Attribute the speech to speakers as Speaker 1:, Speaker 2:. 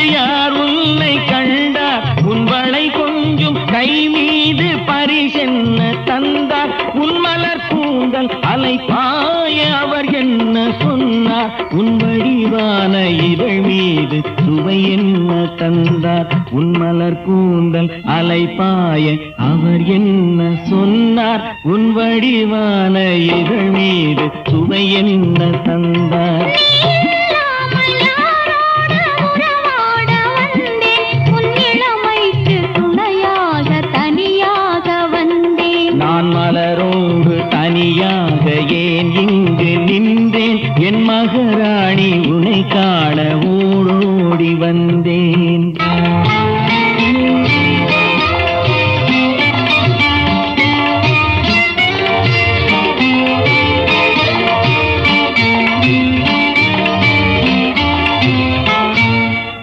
Speaker 1: யார் உன்னை கண்டார் உன் வளை கொஞ்சம் கை மீது பரிசென்ன தந்தார் உன் மலர் கூந்தல் அலை பாய அவர் என்ன சொன்னார் உன் வடிவான இதழ் மீது சுவை என்ன தந்தார் உன் மலர் கூந்தல் அலை பாய அவர் என்ன சொன்னார் உன் வடிவான இதழ் மீது சுவை என்ன தந்தார் நான் மலரோடு தனியாக ஏன் இங்கு நின்றேன் என் மகாராணி உன்னை காண ஓடோடி வந்தேன்.